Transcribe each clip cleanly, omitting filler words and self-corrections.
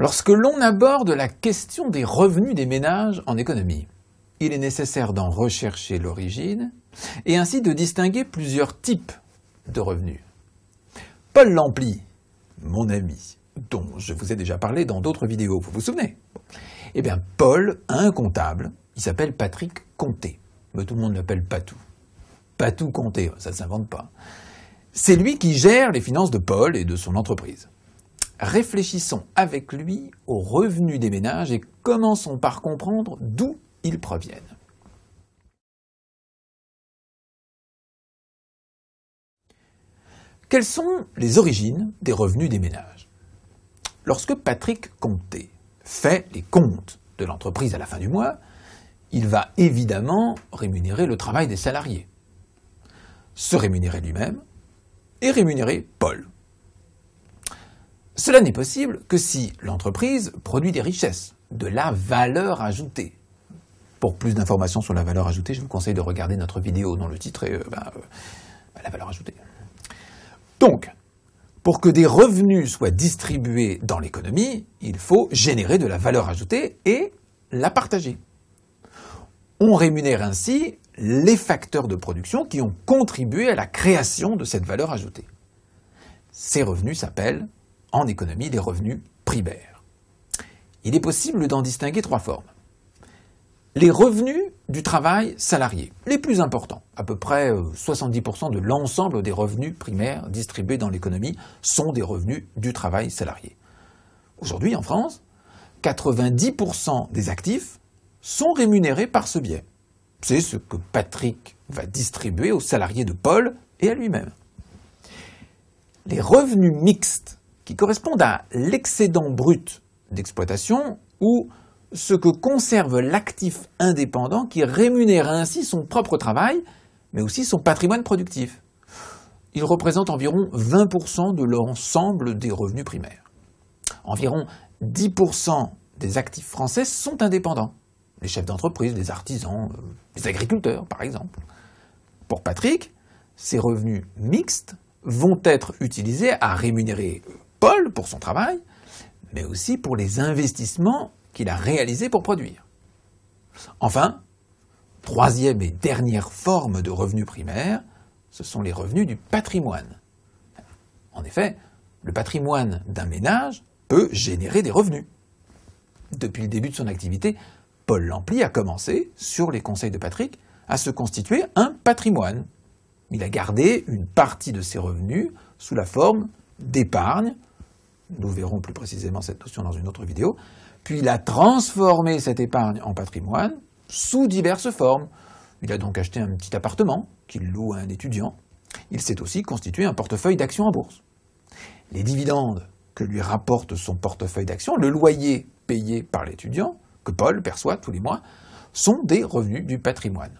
Lorsque l'on aborde la question des revenus des ménages en économie, il est nécessaire d'en rechercher l'origine et ainsi de distinguer plusieurs types de revenus. Paul Lampli, mon ami, dont je vous ai déjà parlé dans d'autres vidéos, vous vous souvenez? Eh bien, Paul a un comptable, il s'appelle Patrick Conté, mais tout le monde l'appelle Patou. Patou Conté, ça ne s'invente pas. C'est lui qui gère les finances de Paul et de son entreprise. Réfléchissons avec lui aux revenus des ménages et commençons par comprendre d'où ils proviennent. Quelles sont les origines des revenus des ménages? Lorsque Patrick Conté fait les comptes de l'entreprise à la fin du mois, il va évidemment rémunérer le travail des salariés, se rémunérer lui-même et rémunérer Paul. Cela n'est possible que si l'entreprise produit des richesses, de la valeur ajoutée. Pour plus d'informations sur la valeur ajoutée, je vous conseille de regarder notre vidéo dont le titre est la valeur ajoutée. Donc, pour que des revenus soient distribués dans l'économie, il faut générer de la valeur ajoutée et la partager. On rémunère ainsi les facteurs de production qui ont contribué à la création de cette valeur ajoutée. Ces revenus s'appellent, en économie, les revenus primaires. Il est possible d'en distinguer trois formes. Les revenus du travail salarié, les plus importants, à peu près 70% de l'ensemble des revenus primaires distribués dans l'économie sont des revenus du travail salarié. Aujourd'hui, en France, 90% des actifs sont rémunérés par ce biais. C'est ce que Patrick va distribuer aux salariés de Paul et à lui-même. Les revenus mixtes, qui correspondent à l'excédent brut d'exploitation ou ce que conserve l'actif indépendant qui rémunère ainsi son propre travail, mais aussi son patrimoine productif. Ils représentent environ 20% de l'ensemble des revenus primaires. Environ 10% des actifs français sont indépendants. Les chefs d'entreprise, les artisans, les agriculteurs par exemple. Pour Patrick, ces revenus mixtes vont être utilisés à rémunérer Paul pour son travail, mais aussi pour les investissements qu'il a réalisés pour produire. Enfin, troisième et dernière forme de revenus primaires, ce sont les revenus du patrimoine. En effet, le patrimoine d'un ménage peut générer des revenus. Depuis le début de son activité, Paul Lampli a commencé, sur les conseils de Patrick, à se constituer un patrimoine. Il a gardé une partie de ses revenus sous la forme d'épargne. Nous verrons plus précisément cette notion dans une autre vidéo. Puis il a transformé cette épargne en patrimoine sous diverses formes. Il a donc acheté un petit appartement qu'il loue à un étudiant. Il s'est aussi constitué un portefeuille d'actions en bourse. Les dividendes que lui rapporte son portefeuille d'actions, le loyer payé par l'étudiant, que Paul perçoit tous les mois, sont des revenus du patrimoine.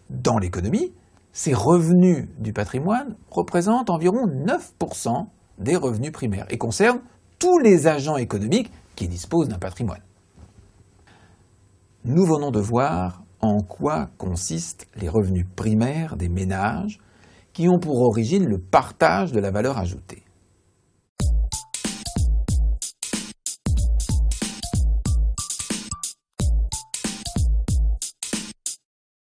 Dans l'économie, ces revenus du patrimoine représentent environ 9% des revenus primaires et concernent tous les agents économiques qui disposent d'un patrimoine. Nous venons de voir en quoi consistent les revenus primaires des ménages qui ont pour origine le partage de la valeur ajoutée.